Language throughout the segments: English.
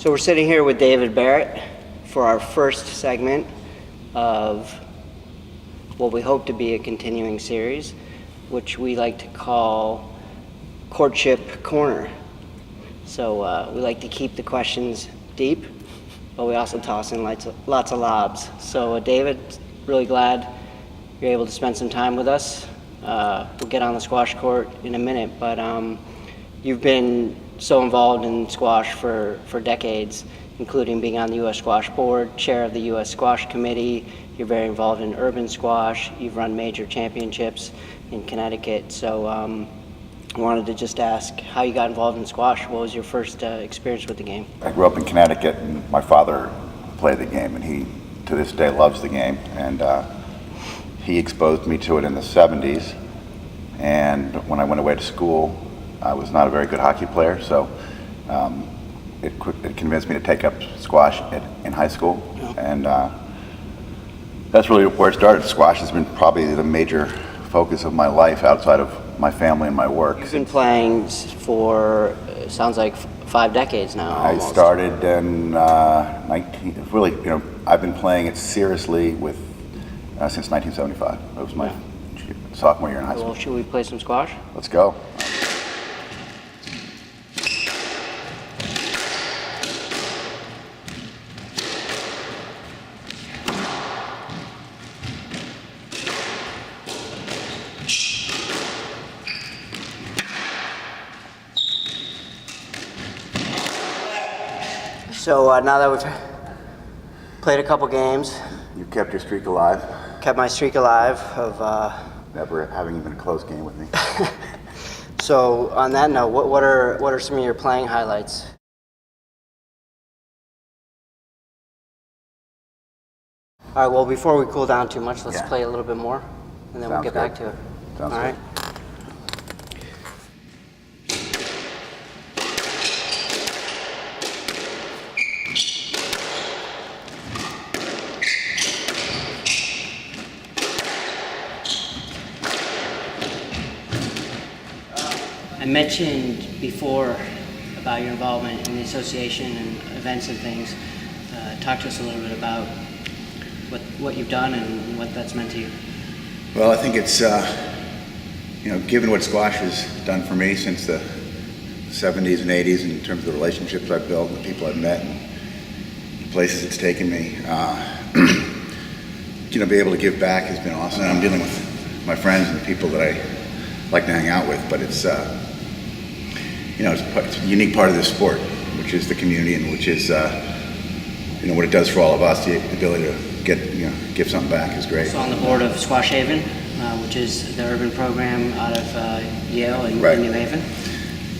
So we're sitting here with David Barrett for our first segment of what we hope to be a continuing series, which we like to call Courtship Corner. So we like to keep the questions deep, but we also toss in lots of lobs. So David, really glad you're able to spend some time with us. We'll get on the squash court in a minute, but you've been so involved in squash for decades, including being on the U.S. Squash Board, chair of the U.S. Squash Committee. You're very involved in urban squash. You've run major championships in Connecticut. So I wanted to just ask how you got involved in squash. What was your first experience with the game? I grew up in Connecticut, and my father played the game, and he, to this day, loves the game. And he exposed me to it in the 70s. And when I went away to school, I was not a very good hockey player, so it convinced me to take up squash in high school. Yeah. And that's really where it started. Squash has been probably the major focus of my life outside of my family and my work. You've been playing for, sounds like 5 decades now. Almost. I started in I've been playing it seriously since 1975. It was my sophomore year in high school. Well, should we play some squash? Let's go. So now that we've played a couple games, You kept your streak alive. Kept my streak alive of Never having even a close game with me. So on that note, what are some of your playing highlights? All right, well, before we cool down too much, let's play a little bit more, and then we'll get back to it. Sounds all right. I mentioned before about your involvement in the association and events and things. Talk to us a little bit about what you've done and what that's meant to you. Well, I think it's, given what squash has done for me since the 70s and 80s in terms of the relationships I've built and the people I've met and the places it's taken me, be able to give back has been awesome. And I'm dealing with my friends and the people that I like to hang out with, but it's a unique part of this sport, which is the community and which is, what it does for all of us. The ability to give something back is great. So on the board of Squash Haven, which is the urban program out of Yale and New Haven.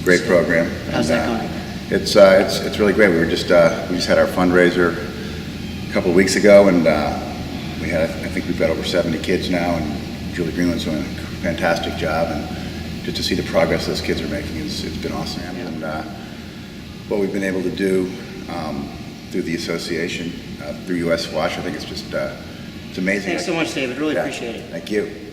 Great program. How's that going? It's really great. We just had our fundraiser a couple of weeks ago, and I think we've got over 70 kids now, and Julie Greenland's doing a fantastic job, and just to see the progress those kids are making, it's been awesome. Yeah. And what we've been able to do through the association, through U.S. Squash, I think it's just it's amazing. Thanks so much, David. Really appreciate it. Thank you.